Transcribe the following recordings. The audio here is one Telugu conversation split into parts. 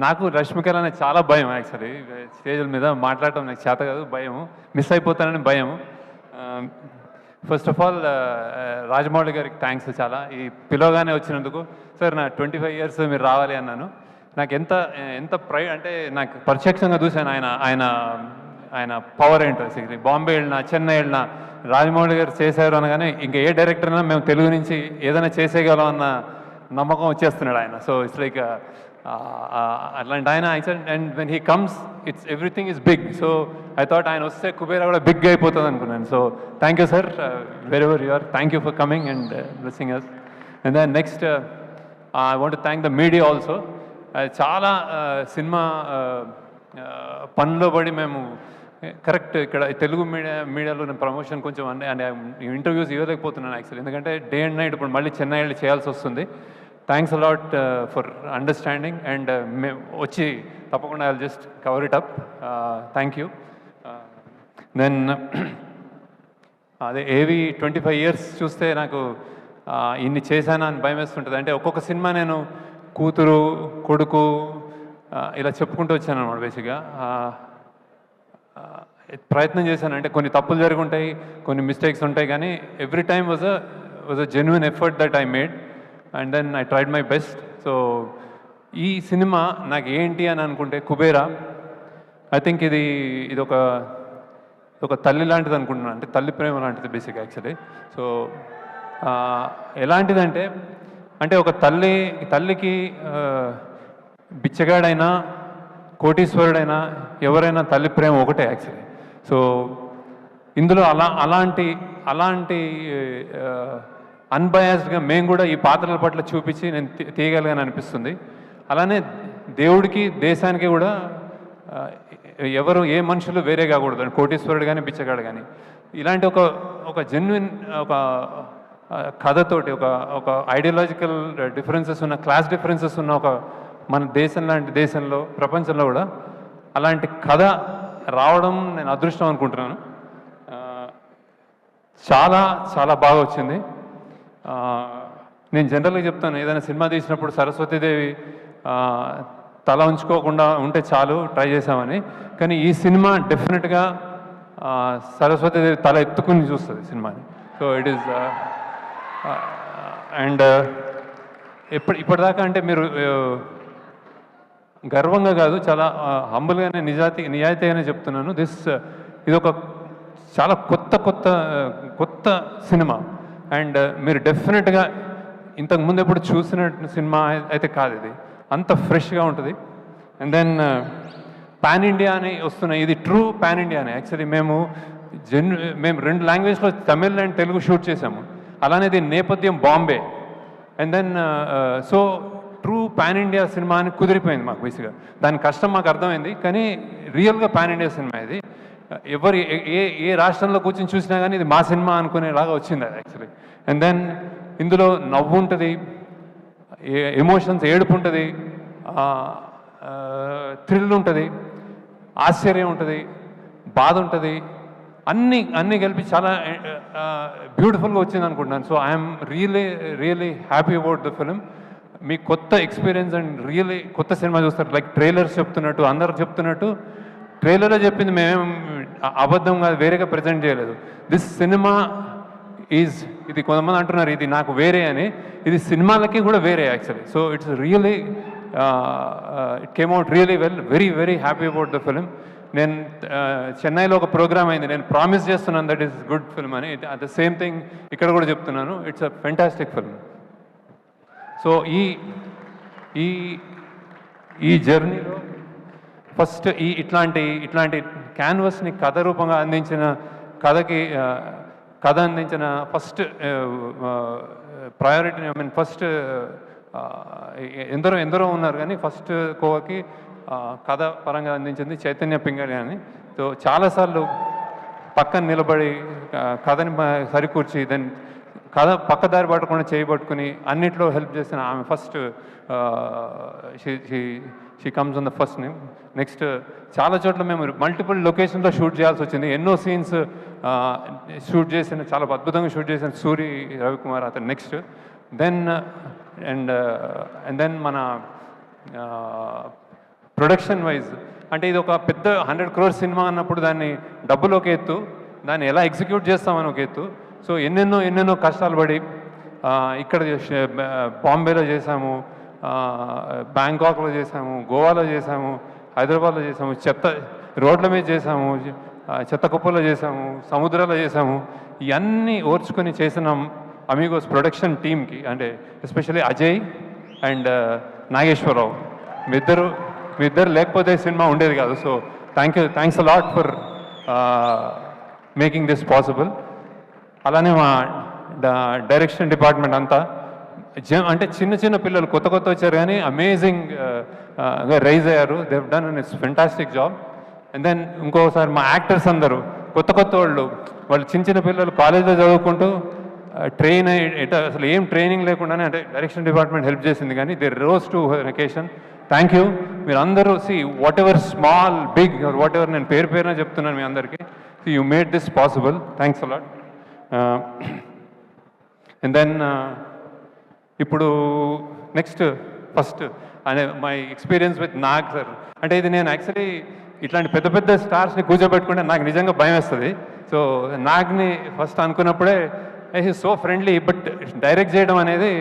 నాకు రష్మికలు అనేది చాలా భయం యాక్చువల్లీ. స్టేజ్ల మీద మాట్లాడటం నాకు చేత కాదు, భయం, మిస్ అయిపోతానని భయం. ఫస్ట్ ఆఫ్ ఆల్ రాజమౌళి గారికి థ్యాంక్స్ చాలా, ఈ పిలవగానే వచ్చినందుకు. సార్ నా 25 years మీరు రావాలి అన్నాను. నాకు ఎంత ఎంత అంటే నాకు ప్రత్యక్షంగా చూశాను ఆయన ఆయన ఆయన పవర్ ఏంటో. బాంబే వెళ్ళినా, చెన్నై వెళ్ళినా రాజమౌళి గారు చేశారు అనగానే ఇంకా ఏ డైరెక్టర్ అయినా మేము తెలుగు నుంచి ఏదైనా చేసేయగలం అన్న నమ్మకం వచ్చేస్తున్నాడు ఆయన. సో ఇట్స్ లైక్ అట్లాంటి ఆయన. And when he comes it's everything is big. So I thought ఆయన వస్తే కుబేరా కూడా బిగ్ అయిపోతుంది అనుకున్నాను. So thank you sir, very ever you are, thank you for coming and blessing us. And then next I want to thank the media also. చాలా సినిమా పనిలో పడి మేము కరెక్ట్ ఇక్కడ తెలుగు మీడియాలో నేను ప్రమోషన్ కొంచెం అంటే ఇంటర్వ్యూస్ ఇవ్వలేకపోతున్నాను యాక్చువల్లీ, ఎందుకంటే డే అండ్ నైట్ ఇప్పుడు మళ్ళీ చెన్నై వెళ్ళి చేయాల్సి వస్తుంది. Thanks a lot for understanding and మేము వచ్చి తప్పకుండా I will just cover it up. Thank you. Then అదే ఏవి 25 years చూస్తే నాకు ఇన్ని చేశానా అని భయం వేస్తుంటుంది. అంటే ఒక్కొక్క సినిమా నేను కూతురు, కొడుకు ఇలా చెప్పుకుంటూ వచ్చాను అనమాట. బేసిక్గా ప్రయత్నం చేశాను. అంటే కొన్ని తప్పులు జరిగి ఉంటాయి, కొన్ని మిస్టేక్స్ ఉంటాయి, కానీ every time was a genuine effort that I made and then I tried my best. So ఈ సినిమా నాకు ఏంటి అని అనుకుంటే కుబేరా, ఐ థింక్ ఇది ఒక తల్లి లాంటిది అనుకుంటున్నాను. అంటే తల్లి ప్రేమ లాంటిది బేసిక్ యాక్చువల్లీ. సో ఎలాంటిదంటే అంటే ఒక తల్లికి బిచ్చగాడైనా కోటీశ్వరుడైనా ఎవరైనా తల్లి ప్రేమ ఒకటే యాక్చువల్లీ. సో ఇందులో అలాంటి అన్బయాస్డ్గా మేము కూడా ఈ పాత్రల పట్ల చూపించి నేను తీయగలిగాను అనిపిస్తుంది. అలానే దేవుడికి, దేశానికి కూడా ఎవరు ఏ మనుషులు వేరే కాకూడదు, కోటీశ్వరుడు కానీ బిచ్చగాడు కానీ. ఇలాంటి ఒక జెన్యున్ ఒక కథతోటి ఒక ఐడియాలజికల్ డిఫరెన్సెస్ ఉన్న, క్లాస్ డిఫరెన్సెస్ ఉన్న ఒక మన దేశం లాంటి దేశంలో, ప్రపంచంలో కూడా అలాంటి కథ రావడం నేను అదృష్టం అనుకుంటున్నాను. చాలా చాలా బాగా వచ్చింది. నేను జనరల్గా చెప్తాను, ఏదైనా సినిమా తీసినప్పుడు సరస్వతీదేవి తల ఉంచుకోకుండా ఉంటే చాలు, ట్రై చేసామని. కానీ ఈ సినిమా డెఫినెట్గా సరస్వతీదేవి తల ఎత్తుకుని చూస్తుంది సినిమాని. సో ఇట్ ఈస్ అండ్ ఇప్పటిదాకా అంటే మీరు గర్వంగా కాదు, చాలా హంబుల్గానే నిజాయితీగానే చెప్తున్నాను. ఇది ఒక చాలా కొత్త సినిమా. అండ్ మీరు డెఫినెట్గా ఇంతకుముందు ఎప్పుడు చూసిన సినిమా అయితే కాదు, ఇది అంత ఫ్రెష్గా ఉంటుంది. అండ్ దెన్ పాన్ ఇండియా అని వస్తున్నాయి, ఇది ట్రూ పాన్ ఇండియా అని. యాక్చువల్లీ మేము 2 లాంగ్వేజ్లో తమిళ్ అండ్ తెలుగు షూట్ చేసాము. అలానే దీని నేపథ్యం Bombay. And then so true pan India cinema అని కుదిరిపోయింది మాకు. బేసిక్గా దాని కష్టం మాకు అర్థమైంది, కానీ రియల్గా పాన్ ఇండియా సినిమా ఇది. ఎవరు ఏ రాష్ట్రంలో కూర్చొని చూసినా కానీ ఇది మా సినిమా అనుకునేలాగా వచ్చింది అది యాక్చువల్లీ. అండ్ దెన్ ఇందులో నవ్వు ఉంటుంది, ఎమోషన్స్, ఏడుపు ఉంటుంది, థ్రిల్ ఉంటుంది, ఆశ్చర్యం ఉంటుంది, బాధ ఉంటుంది, అన్నీ కలిపి చాలా బ్యూటిఫుల్గా వచ్చింది అనుకుంటున్నాను. So I'm really happy about the film. మీ కొత్త ఎక్స్పీరియన్స్ అండ్ రియలీ కొత్త సినిమా చూస్తారు. లైక్ ట్రైలర్స్ చెప్తున్నట్టు, అందరు చెప్తున్నట్టు ట్రైలర్లో చెప్పింది మేమేం అబద్ధం కాదు, వేరేగా ప్రజెంట్ చేయలేదు. దిస్ సినిమా ఇది కొంతమంది అంటున్నారు ఇది నాకు వేరే అని, ఇది సినిమాలకి కూడా వేరే actually. So it's really it came out really well. Very happy about the film. నేను చెన్నైలో ఒక ప్రోగ్రామ్ అయింది, నేను ప్రామిస్ చేస్తున్నాను దట్ ఈస్ గుడ్ ఫిల్మ్ అని. అట్ ద సేమ్ థింగ్ ఇక్కడ కూడా చెప్తున్నాను, it's a fantastic film. So ఈ జర్నీలో ఫస్ట్ ఇట్లాంటి క్యాన్వస్ని కథ రూపంగా అందించిన కథ అందించిన first priority, I mean first ఎందరో ఉన్నారు, కానీ ఫస్ట్ కోవకి కథ పరంగా అందించింది చైతన్య పింగళి అని. సో చాలాసార్లు పక్కన నిలబడి కథని సరికూర్చి దెన్ కథ పక్కదారి పట్టకుండా చేయబట్టుకుని అన్నిట్లో హెల్ప్ చేసిన ఆమె first she comes on the first name. Next చాలా చోట్ల మేము మల్టిపుల్ లొకేషన్లో షూట్ చేయాల్సి వచ్చింది. ఎన్నో సీన్స్ షూట్ చేసిన, చాలా అద్భుతంగా షూట్ చేసిన సూరి రవికుమార్ అతను నెక్స్ట్. దెన్ అండ్ దెన్ మన ప్రొడక్షన్ వైజ్ అంటే ఇది ఒక పెద్ద 100 crore సినిమా అన్నప్పుడు దాన్ని డబ్బులు ఒక ఎత్తు, దాన్ని ఎలా ఎగ్జిక్యూట్ చేస్తామని ఒక ఎత్తు. సో ఎన్నెన్నో కష్టాలు పడి ఇక్కడ బాంబేలో చేసాము, బ్యాంకాక్లో చేసాము, గోవాలో చేసాము, హైదరాబాద్లో చేసాము, రోడ్ల మీద చేసాము, చెత్త కుప్పలో చేసాము, సముద్రాల్లో చేసాము. ఇవన్నీ ఓర్చుకొని చేసిన అమీగోస్ ప్రొడక్షన్ టీమ్కి అంటే ఎస్పెషల్లీ అజయ్ అండ్ నాగేశ్వరరావు మీ ఇద్దరు లేకపోతే సినిమా ఉండేది కాదు. So thanks a lot for making this possible. అలానే మా డైరెక్షన్ డిపార్ట్మెంట్ అంతా అంటే చిన్న పిల్లలు కొత్త వచ్చారు కానీ అమేజింగ్ రైజ్ అయ్యారు. They have done and it's fantastic job. And then ఇంకోసారి మా యాక్టర్స్ అందరూ కొత్త వాళ్ళు చిన్న పిల్లలు కాలేజ్లో చదువుకుంటూ ట్రైన్ అసలు ఏం ట్రైనింగ్ లేకుండానే అంటే డైరెక్షన్ డిపార్ట్మెంట్ హెల్ప్ చేసింది కానీ they rose to vacation. Thank you. మీరు అందరూ whatever small big whatever నేను పేరున చెప్తున్నాను మీ అందరికీ. You made this possible. Thanks a lot. And then ఇప్పుడు నెక్స్ట్ ఫస్ట్ అనే my experience with Nag sir. అంటే ఇది నేను యాక్చువల్లీ ఇట్లాంటి పెద్ద స్టార్స్ని కూర్చోబెట్టుకుంటే నాకు నిజంగా భయం వేస్తుంది. సో నాగ్ని ఫస్ట్ అనుకున్నప్పుడే he's so friendly, but direct చేయడం అనేది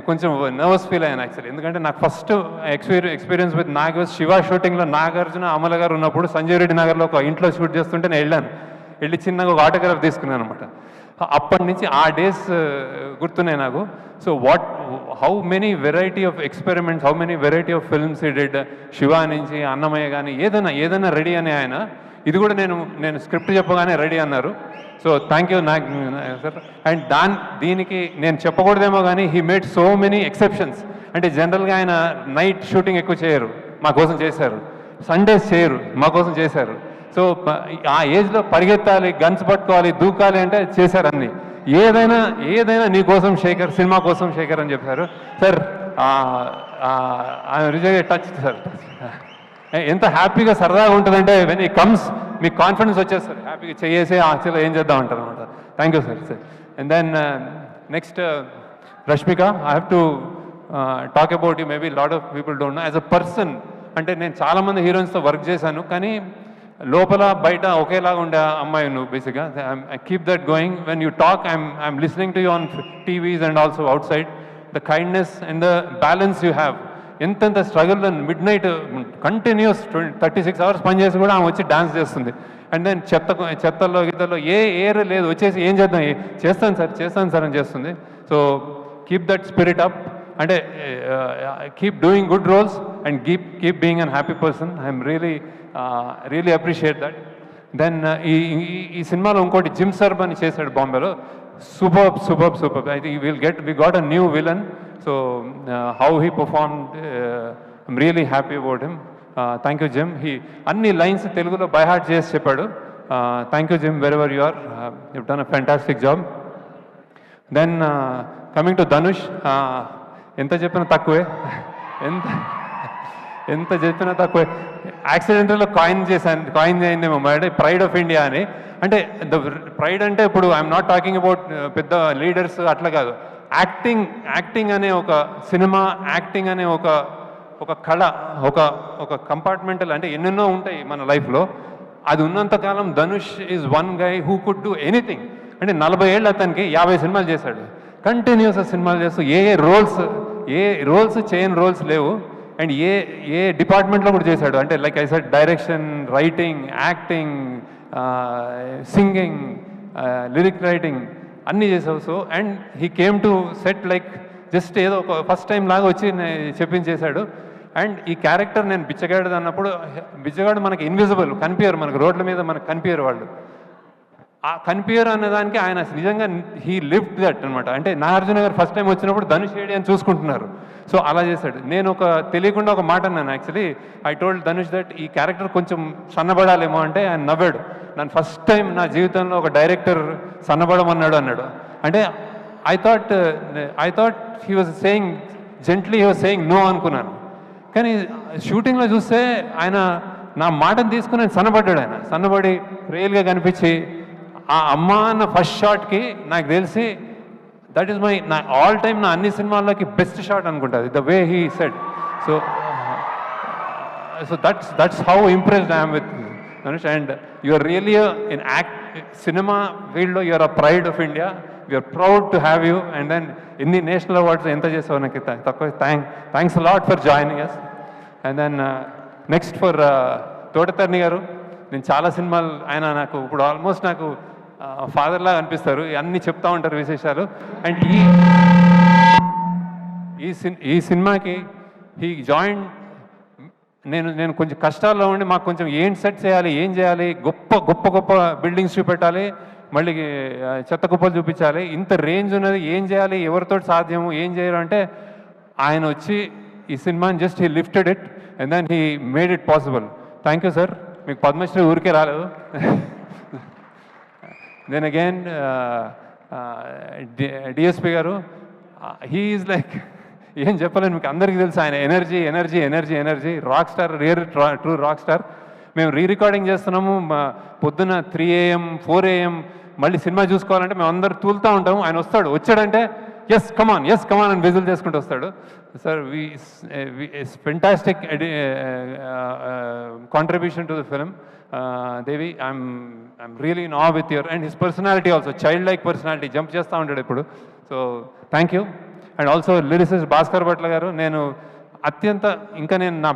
కొంచెం నర్వస్ ఫీల్ అయ్యాను యాక్చువల్లీ. ఎందుకంటే నాకు first experience with Nag Shiva షూటింగ్లో నాగార్జున అమల గారు ఉన్నప్పుడు సంజయ్ రెడ్డి నగర్లో ఒక ఇంట్లో షూట్ చేస్తుంటే నేను వెళ్ళి చిన్నగా ఒక ఆటోగ్రాఫ్ తీసుకున్నాను అనమాట. అప్పటి నుంచి ఆ డేస్ గుర్తున్నాయి నాకు. So how many variety of experiments, how many variety of films ఈ డిడ్. శివ నుంచి అన్నమయ్య కానీ ఏదైనా రెడీ అని ఆయన. ఇది కూడా నేను స్క్రిప్ట్ చెప్పగానే రెడీ అన్నారు. So thank you Nag sir. And దీనికి నేను చెప్పకూడదేమో కానీ he made so many exceptions. అంటే జనరల్గా ఆయన నైట్ షూటింగ్ ఎక్కువ చేయరు, మా కోసం చేశారు. సండేస్ చేయరు, మా కోసం చేశారు. సో ఆ ఏజ్లో పరిగెత్తాలి, గన్స్ పట్టుకోవాలి, దూకాలి అంటే చేశారు అన్ని. ఏదైనా నీ కోసం శేఖర్, సినిమా కోసం శేఖర్ అని చెప్పారు సార్. Reserve touch sir. ఎంత హ్యాపీగా సరదాగా ఉంటుందంటే వెన్ ఈ కమ్స్ మీకు కాన్ఫిడెన్స్ వచ్చేస్తారు, హ్యాపీగా చేసి యాక్చువల్గా ఏం చేద్దాం అంటారు అనమాట. Thank you sir. And then next Rashmika. I have to talk about you. Maybe lot of people don't know. As a person అంటే నేను చాలామంది హీరోయిన్స్తో వర్క్ చేశాను, కానీ లోపల బయట ఒకేలాగా ఉండే అమ్మాయి నువ్వు బేసిక్గా. I keep that going. When you talk I'm listening to you on TVs and also outside. The kindness and the balance you have. ఎంత struggle midnight continuous 36 hours పనిచేసి కూడా ఆమె వచ్చి డాన్స్ చేస్తుంది. అండ్ దెన్ చెత్తల్లో గిత్తల్లో ఏర్ లేదు, వచ్చేసి ఏం చేద్దాం, చేస్తాను సార్ అని చేస్తుంది. So keep that spirit up. అంటే keep doing good roles and keep being an happy person. I'm really appreciate that. Then ఈ సినిమాలో ఇంకోటి జిమ్ సర్బ్ అని చేశాడు బాంబేలో. Super. I think we got a new villain. So how he performed, I'm really happy about him. Thank you Jim. అన్ని లైన్స్ తెలుగులో బై హార్ట్ చేసి చెప్పాడు. Thank you Jim, wherever you are. You've done a fantastic job. Then coming to Dhanush, ఎంత చెప్పినా తక్కువే. ఎంత చెప్పినా తక్కువే. యాక్సిడెంటల్లో కాయిన్ అయిందేమో అంటే ప్రైడ్ ఆఫ్ ఇండియా అని. అంటే ప్రైడ్ అంటే ఇప్పుడు ఐఎమ్ నాట్ టాకింగ్ అబౌట్ పెద్ద లీడర్స్ అట్లా కాదు. యాక్టింగ్ అనే ఒక సినిమా, యాక్టింగ్ అనే ఒక కళ, ఒక కంపార్ట్మెంటల్ అంటే ఎన్నెన్నో ఉంటాయి మన లైఫ్లో. అది ఉన్నంతకాలం Dhanush is one guy who could do anything. అంటే 40 ఏళ్ళు అతనికి 50 సినిమాలు చేశాడు. కంటిన్యూస్ సినిమాలు చేస్తూ ఏ రోల్స్ చేయని రోల్స్ లేవు. అండ్ ఏ డిపార్ట్మెంట్లో కూడా చేశాడు. అంటే like I said direction, writing, acting, singing, lyric writing అన్నీ చేసావు. So and he came to set like just ఏదో ఒక ఫస్ట్ టైం లాగా వచ్చి చెప్పించేశాడు. అండ్ ఈ క్యారెక్టర్ నేను బిచ్చగాడు అన్నప్పుడు, బిచ్చగాడు మనకి ఇన్విజిబుల్, కనిపించరు, మనకు రోడ్ల మీద మనకు కనిపించరు వాళ్ళు. ఆ కనిపించరు అనేదానికి ఆయన నిజంగా హీ లివ్డ్ దట్ అనమాట. అంటే నాగార్జున గారు ఫస్ట్ టైం వచ్చినప్పుడు ధనుష్ ఏడి అని చూసుకుంటున్నారు. సో అలా చేశాడు. నేను తెలియకుండా ఒక మాట అన్నాను actually. I told Dhanush that ఈ క్యారెక్టర్ కొంచెం సన్నబడాలేమో అంటే ఆయన నవ్వాడు. నన్ను ఫస్ట్ టైం నా జీవితంలో ఒక డైరెక్టర్ సన్నబడమన్నాడు అన్నాడు. అంటే I thought he was saying gently, he was saying no అనుకున్నాను. కానీ షూటింగ్లో చూస్తే ఆయన నా మాటను తీసుకుని ఆయన సన్నబడ్డాడు. ఆయన సన్నబడి రియల్గా కనిపించి ఆ అమ్మ అన్న ఫస్ట్ షాట్కి నాకు తెలిసి దట్ ఈస్ నా ఆల్ టైమ్ నా అన్ని సినిమాల్లోకి బెస్ట్ షాట్ అనుకుంటుంది, the way he said. So So that's how impressed I am with Dhanush, and you are really in cinema field. You are a pride of India. We are proud to have you. And then in the national awards, enta chesavu naku takku. Thanks a lot for joining us. And then next for Thota Tharani గారు. నేను చాలా సినిమాలు ఆయన నాకు ఇప్పుడు ఆల్మోస్ట్ నాకు ఫాదర్ లాగా అనిపిస్తారు. అన్నీ చెప్తా ఉంటారు విశేషాలు. అండ్ ఈ సినిమాకి హీ జాయిన్. నేను కొంచెం కష్టాల్లో ఉండి మాకు కొంచెం ఏం సెట్ చేయాలి, ఏం చేయాలి, గొప్ప బిల్డింగ్స్ చూపెట్టాలి, మళ్ళీ చెత్త కుప్పలు చూపించాలి, ఇంత రేంజ్ ఉన్నది, ఏం చేయాలి, ఎవరితో సాధ్యము, ఏం చేయరు అంటే ఆయన వచ్చి ఈ సినిమాని just he lifted it and then he made it possible. Thank you sir. మీకు పద్మశ్రీ ఊరికే రాలేదు. Then again DSP garu, he is like ఏం చెప్పలేను మీకు, అందరికీ తెలుసు ఆయన energy rock star, true rock star. మేము రికార్డింగ్ చేస్తున్నాము పొద్దున 3 AM 4 AM, మళ్ళీ సినిమా చూసుకోవాలంటే మేము అందరూ తూలుతూ ఉంటాము. ఆయన వచ్చాడంటే ఎస్ కమాన్ అని విజిల్ చేసుకుంటూ వస్తాడు. Sir fantastic contribution to the film. Devi, I'm really in awe with your and his personality also, child like personality, jump చేస్తూ ఉంటాడు ఇప్పుడు. So thank you. And also lyricist Bhaskar Bhatla గారు, నేను నా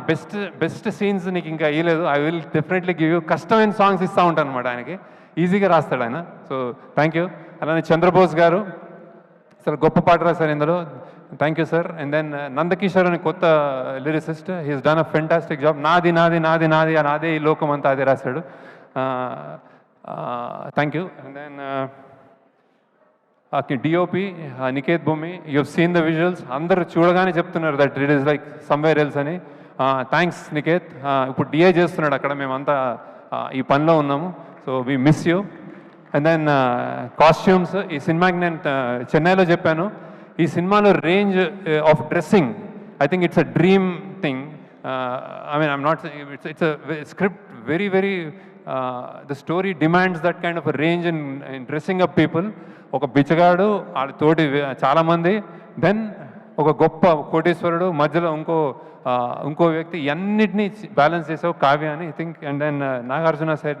బెస్ట్ సీన్స్ నీకు ఇంకా ఇవ్వలేదు. I will definitely give you. కష్టమైన సాంగ్స్ ఇస్తూ ఉంటాను అనమాట ఆయనకి, ఈజీగా రాస్తాడు ఆయన. So thank you. అలానే చంద్రబోస్ గారు అసలు గొప్ప పాట రాశారు ఇందులో. Thank you sir. And then Nandakishore అని కొత్త lyricist, he's done a fantastic job. నాదే ఈ లోకం అంతా అదే రాశాడు. Thank you. And then DOP Niketh Bhoomi, you have seen the visuals. అందరూ చూడగానే చెప్తున్నారు that it is like somewhere else అని. థ్యాంక్స్ నికేత్. ఇప్పుడు డిఏ చేస్తున్నాడు అక్కడ, మేమంతా ఈ పనిలో ఉన్నాము. So we miss you. And then costumes, ఈ సినిమాకి నేను చెన్నైలో చెప్పాను, ఈ సినిమాలో range of dressing I think it's a dream thing. I mean I'm not, it's a script very the story demands that kind of range in dressing up people. ఒక బిచ్చగాడు, తోటి చాలామంది, దెన్ ఒక గొప్ప కోటేశ్వరుడు, మధ్యలో ఇంకో వ్యక్తి, అన్నిటినీ బ్యాలెన్స్ చేసావు కావ్య అని I think. And then Nagarjuna side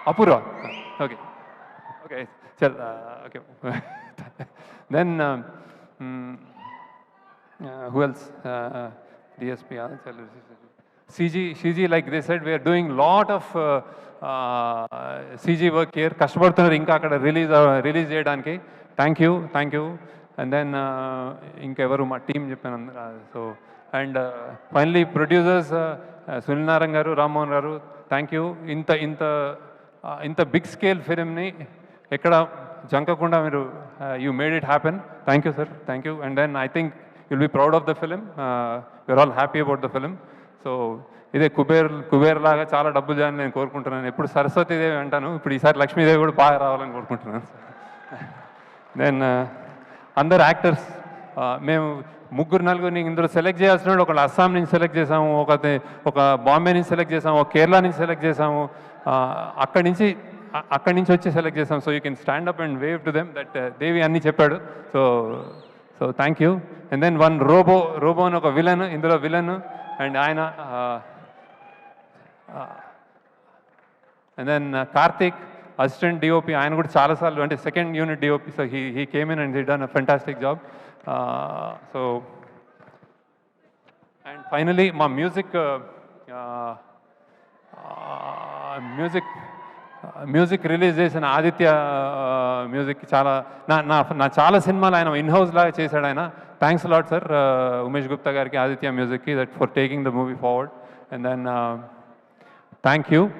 Apoorva. Okay చల్. Okay then who else? DSP, CG, like they said, we are doing lot of CG work here. కష్టపడుతున్నారు ఇంకా అక్కడ రిలీజ్ చేయడానికి. Thank you. అండ్ దెన్ ఇంకెవరు మా టీం చెప్పాను అందరూ. So and finally producers Sunil Narayana garu, Rammohan garu, thank you. ఇంత బిగ్ స్కేల్ ఫిలింని ఎక్కడ జంకకుండా మీరు you made it happen. Thank you sir. Thank you. And then I think you'll be proud of the film. We're all happy about the film. So ఇదే కుబేర్ లాగా చాలా డబ్బులు చేయాలని నేను కోరుకుంటున్నాను. ఎప్పుడు సరస్వతీదేవి అంటాను, ఇప్పుడు ఈసారి లక్ష్మీదేవి కూడా బాగా రావాలని కోరుకుంటున్నాను. దెన్ అందరు యాక్టర్స్, మేము 3-4 ఇందులో సెలెక్ట్ చేయాల్సిన వాళ్ళు, ఒకళ్ళు అస్సాం నుంచి సెలెక్ట్ చేసాము, ఒక బాంబే నుంచి సెలెక్ట్ చేసాము, ఒక కేరళ నుంచి సెలెక్ట్ చేసాము, అక్కడి నుంచి వచ్చి సెలెక్ట్ చేసాము. So you can stand up and wave to them that Devi అన్నీ చెప్పాడు. So thank you. And then one robo అని ఒక విలన్, ఇందులో విలన్, అండ్ ఆయన. And then Karthik assistant DOP, ఆయన కూడా చాలాసార్లు, అంటే second unit DOP. So he came in and he done a fantastic job. So and finally మా మ్యూజిక్ రిలీజ్ చేసిన ఆదిత్య మ్యూజిక్, చాలా నా చాలా సినిమాలు ఆయన ఇన్హౌస్ లాగా చేశాడు ఆయన. Thanks lot sir Umesh Gupta గారికి, ఆదిత్య మ్యూజిక్కి, that for taking the movie forward. And then thank you.